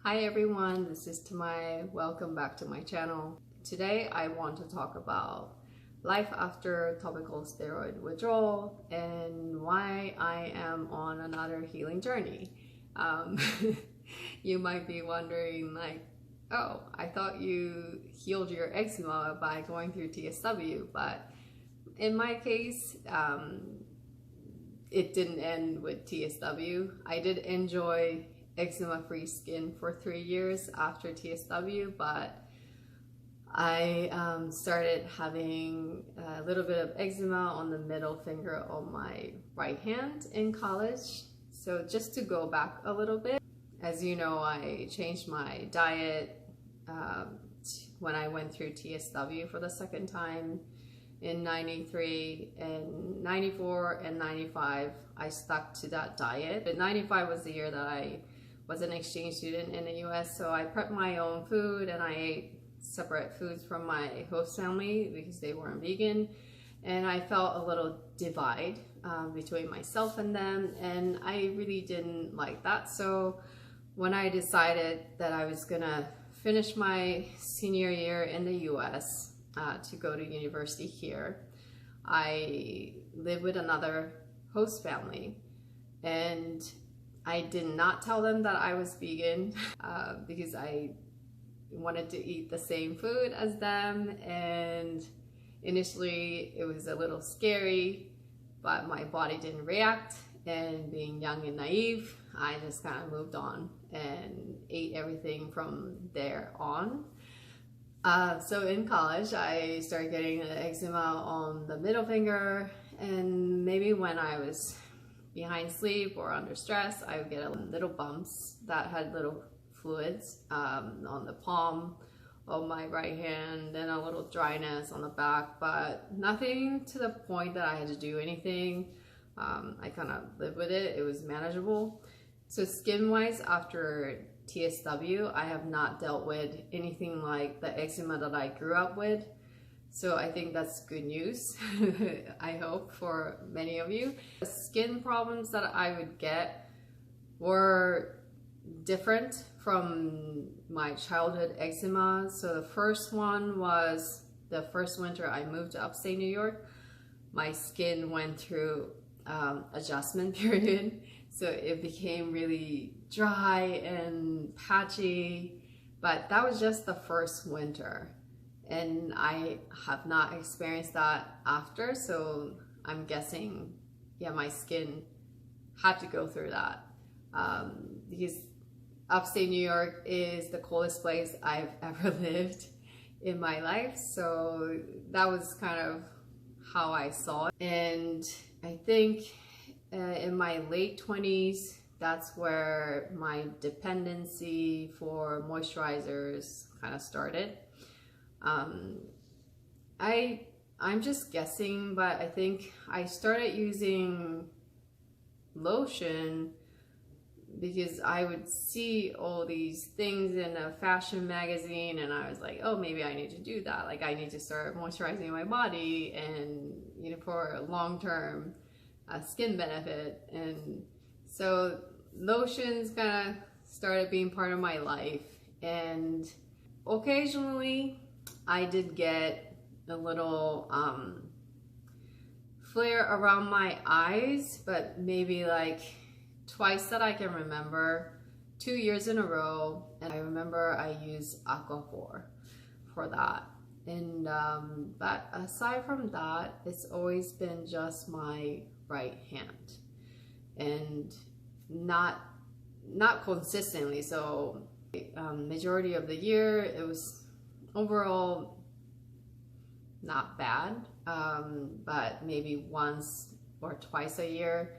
Hi everyone, this is Tamai. Welcome back to my channel. Today I want to talk about life after topical steroid withdrawal and why I am on another healing journey. You might be wondering like, oh, I thought you healed your eczema by going through TSW, but in my case, it didn't end with TSW. I did enjoy eczema-free skin for 3 years after TSW, but I started having a little bit of eczema on the middle finger on my right hand in college. So just to go back a little bit, as you know, I changed my diet when I went through TSW for the second time in 93, and 94 and 95 I stuck to that diet. But 95 was the year that I was an exchange student in the US, so I prepped my own food and I ate separate foods from my host family because they weren't vegan, and I felt a little divide between myself and them, and I really didn't like that. So when I decided that I was gonna finish my senior year in the US to go to university here, I lived with another host family, and I did not tell them that I was vegan because I wanted to eat the same food as them, and initially it was a little scary, but my body didn't react, and being young and naive, I just kind of moved on and ate everything from there on. So in college, I started getting an eczema on the middle finger, and maybe when I was behind sleep or under stress, I would get little bumps that had little fluids on the palm of my right hand, and a little dryness on the back, but nothing to the point that I had to do anything. I kind of lived with it. It was manageable. So skin-wise, after TSW, I have not dealt with anything like the eczema that I grew up with. So I think that's good news, I hope, for many of you. The skin problems that I would get were different from my childhood eczema. So the first one was the first winter I moved to upstate New York. My skin went through adjustment period. So it became really dry and patchy, but that was just the first winter. And I have not experienced that after, so I'm guessing, yeah, my skin had to go through that because upstate New York is the coldest place I've ever lived in my life. So that was kind of how I saw it. And I think in my late 20s, that's where my dependency for moisturizers kind of started. I'm just guessing, but I think I started using lotion because I would see all these things in a fashion magazine, and I was like, oh, maybe I need to do that. Like, I need to start moisturizing my body, and you know, for a long-term skin benefit. And so lotions kind of started being part of my life, and occasionally I did get a little flare around my eyes, but maybe like twice that I can remember, 2 years in a row. And I remember I used Aquaphor for that. And but aside from that, it's always been just my right hand, and not consistently. So majority of the year it was overall not bad, but maybe once or twice a year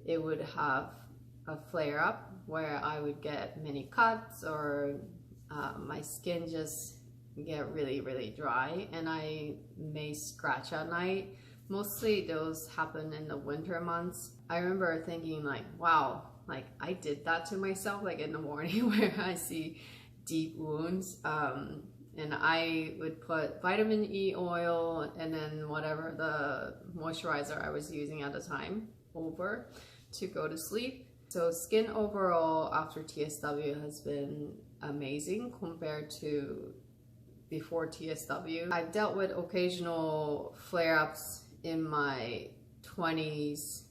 it would have a flare up where I would get many cuts, or my skin just get really dry, and I may scratch at night. Mostly those happen in the winter months. I remember thinking like, wow, like I did that to myself, like in the morning where I see deep wounds. And I would put vitamin E oil and then whatever the moisturizer I was using at the time over to go to sleep. So skin overall after TSW has been amazing compared to before TSW. I've dealt with occasional flare-ups in my 20s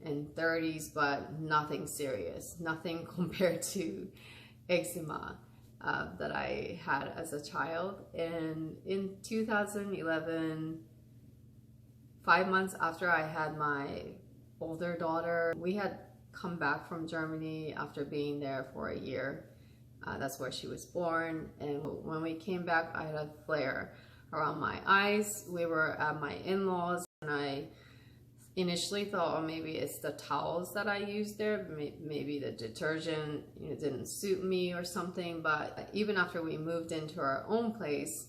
and 30s, but nothing serious, nothing compared to eczema that I had as a child. And in 2011, 5 months after I had my older daughter, we had come back from Germany after being there for a year. That's where she was born. And when we came back, I had a flare around my eyes. We were at my in-laws, and I initially thought, oh, maybe it's the towels that I used there. Maybe the detergent, didn't suit me or something. But even after we moved into our own place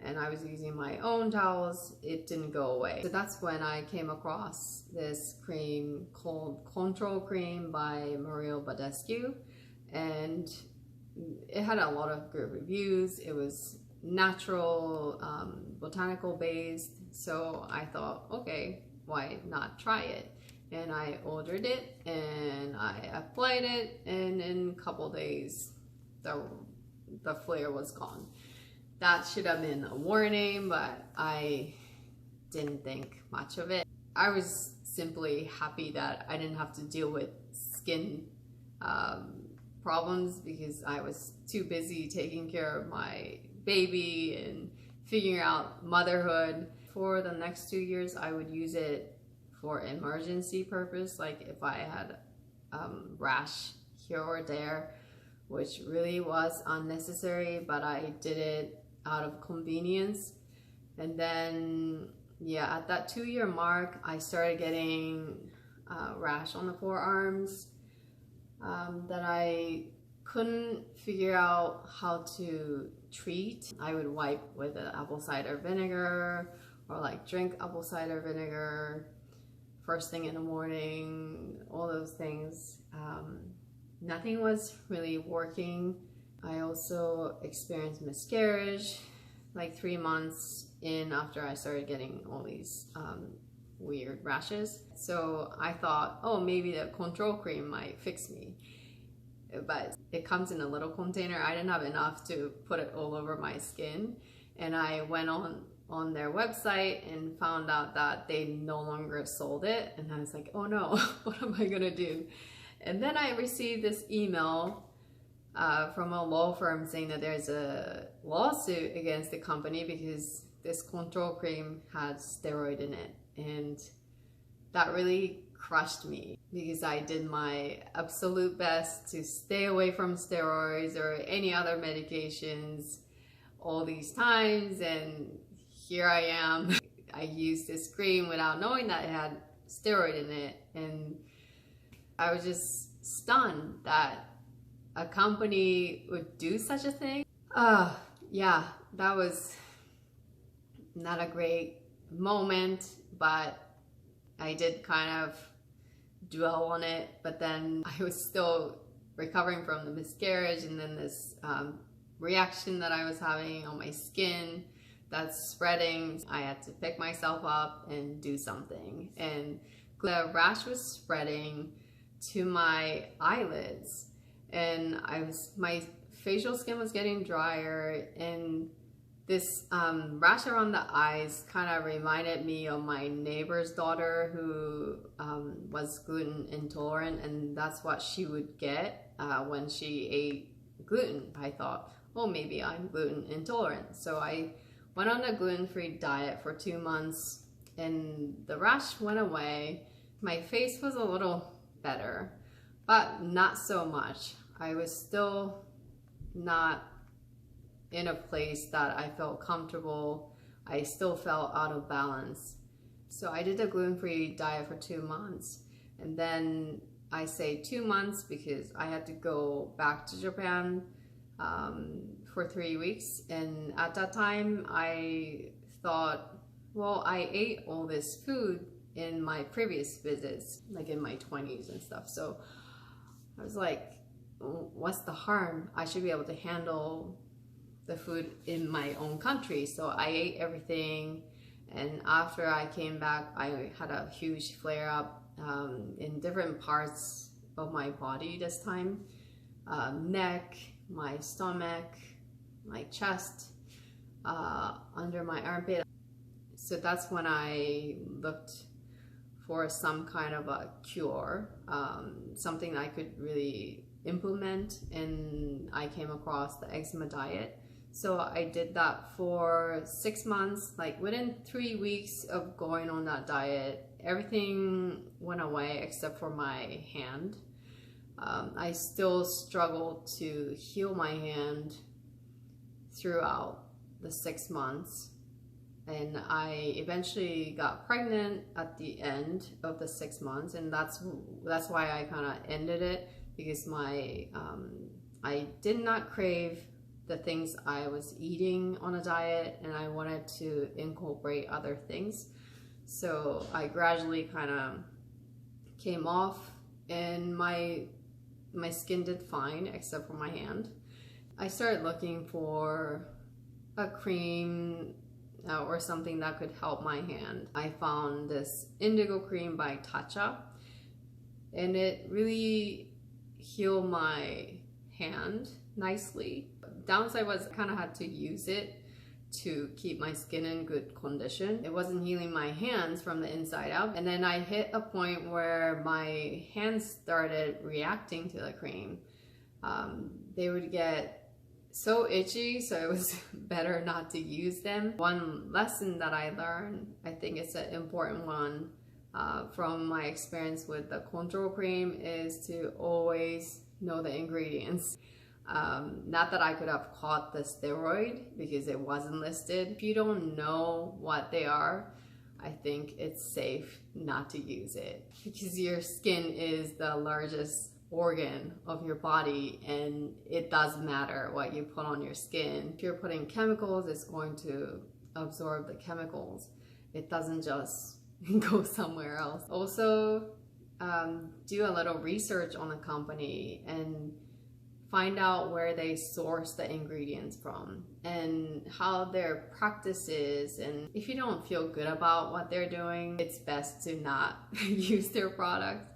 and I was using my own towels, it didn't go away. So that's when I came across this cream called Control Cream by Mario Badescu. And it had a lot of good reviews. It was natural, botanical based. So I thought, okay, why not try it? And I ordered it and I applied it, and in a couple days the flare was gone. That should have been a warning, but I didn't think much of it. I was simply happy that I didn't have to deal with skin problems because I was too busy taking care of my baby and figuring out motherhood. For the next 2 years, I would use it for emergency purpose, like if I had rash here or there, which really was unnecessary, but I did it out of convenience. And then, yeah, at that 2-year mark, I started getting rash on the forearms that I couldn't figure out how to treat. I would wipe with apple cider vinegar, or like drink apple cider vinegar first thing in the morning, all those things. Nothing was really working. I also experienced miscarriage like 3 months in after I started getting all these weird rashes. So I thought, oh, maybe the control cream might fix me. But it comes in a little container. I didn't have enough to put it all over my skin. And I went on their website and found out that they no longer sold it. And I was like, oh no, what am I gonna do? And then I received this email from a law firm saying that there's a lawsuit against the company because this control cream had steroid in it. And that really crushed me because I did my absolute best to stay away from steroids or any other medications all these times, and here I am. I used this cream without knowing that it had steroid in it, and I was just stunned that a company would do such a thing. Yeah, that was not a great moment, but I did kind of dwell on it. But then I was still recovering from the miscarriage, and then this reaction that I was having on my skin that's spreading. I had to pick myself up and do something, and the rash was spreading to my eyelids, and my facial skin was getting drier, and this rash around the eyes kind of reminded me of my neighbor's daughter who was gluten intolerant, and that's what she would get when she ate gluten. I thought, well, maybe I'm gluten intolerant. So I went on a gluten-free diet for 2 months, and the rash went away. My face was a little better, but not so much. I was still not in a place that I felt comfortable. I still felt out of balance. So I did a gluten-free diet for 2 months, and then I say 2 months because I had to go back to Japan for 3 weeks. And at that time I thought, well, I ate all this food in my previous visits, like in my 20s and stuff. So I was like, what's the harm? I should be able to handle the food in my own country. So I ate everything, and after I came back, I had a huge flare up in different parts of my body this time. Neck, my stomach, my chest, under my armpit. So that's when I looked for some kind of a cure, something I could really implement, and I came across the eczema diet. So I did that for 6 months. Like within 3 weeks of going on that diet, everything went away except for my hand. I still struggled to heal my hand throughout the 6 months. And I eventually got pregnant at the end of the 6 months, and that's why I kind of ended it, because I did not crave the things I was eating on a diet, and I wanted to incorporate other things. So I gradually kind of came off, and my skin did fine except for my hand. I started looking for a cream or something that could help my hand. I found this indigo cream by Tatcha, and it really healed my hand nicely. Downside was I kind of had to use it to keep my skin in good condition. It wasn't healing my hands from the inside out. And then I hit a point where my hands started reacting to the cream. They would get so itchy, so it was better not to use them. One lesson that I learned, I think it's an important one from my experience with the control cream, is to always know the ingredients. Not that I could have caught the steroid because it wasn't listed. If you don't know what they are, I think it's safe not to use it, because your skin is the largest organ of your body, and it does matter what you put on your skin. If you're putting chemicals, it's going to absorb the chemicals. It doesn't just go somewhere else. Also, do a little research on the company and find out where they source the ingredients from and how their practice is. And if you don't feel good about what they're doing, it's best to not use their product.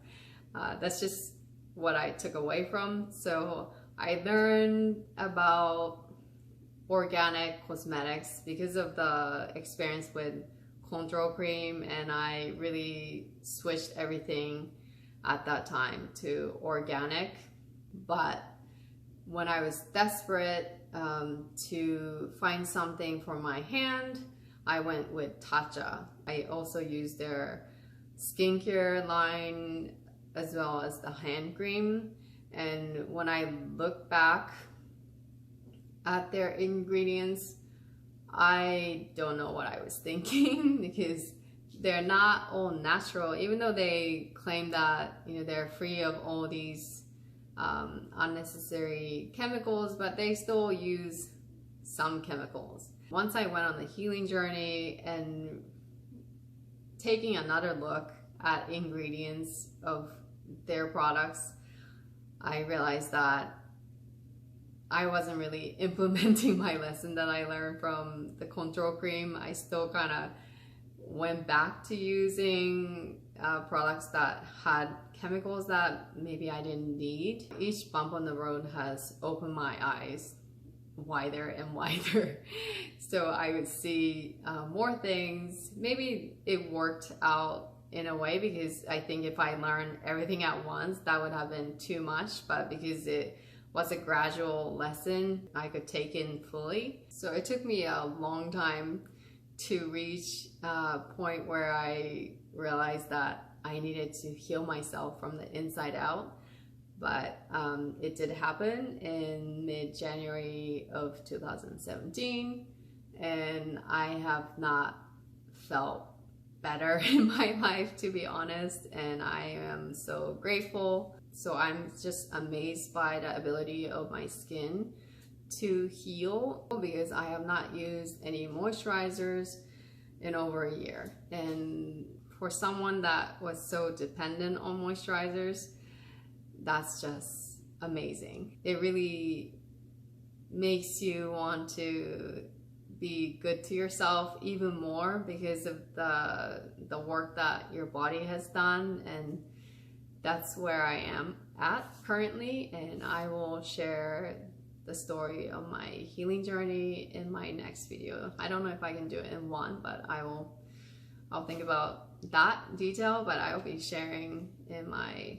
That's just what I took away from. So I learned about organic cosmetics because of the experience with control cream, and I really switched everything at that time to organic. But when I was desperate to find something for my hand, I went with Tatcha. I also used their skincare line as well as the hand cream. And when I look back at their ingredients, I don't know what I was thinking, because they're not all natural, even though they claim that, you know, they're free of all these unnecessary chemicals, but they still use some chemicals. Once I went on the healing journey and taking another look at ingredients of their products, I realized that I wasn't really implementing my lesson that I learned from the control cream. I still kind of went back to using products that had chemicals that maybe I didn't need. Each bump on the road has opened my eyes wider and wider. So I would see more things. Maybe it worked out in a way, because I think if I learned everything at once, that would have been too much. But because it was a gradual lesson, I could take in fully. So it took me a long time to reach a point where I realized that I needed to heal myself from the inside out. But it did happen in mid-January of 2017, and I have not felt better in my life, to be honest, and I am so grateful. So I'm just amazed by the ability of my skin to heal, because I have not used any moisturizers in over a year. And for someone that was so dependent on moisturizers, that's just amazing. It really makes you want to be good to yourself even more because of the work that your body has done. And that's where I am at currently, and I will share the story of my healing journey in my next video. I don't know if I can do it in one, but I'll think about that detail, but I will be sharing in my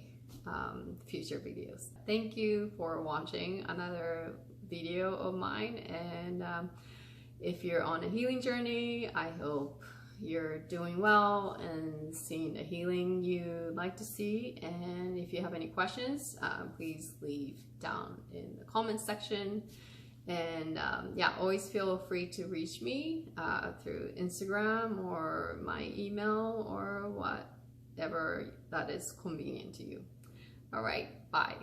future videos. Thank you for watching another video of mine, and if you're on a healing journey, I hope you're doing well and seeing the healing you'd like to see. And if you have any questions, please leave down in the comments section. And yeah, always feel free to reach me through Instagram or my email or whatever that is convenient to you. All right, bye.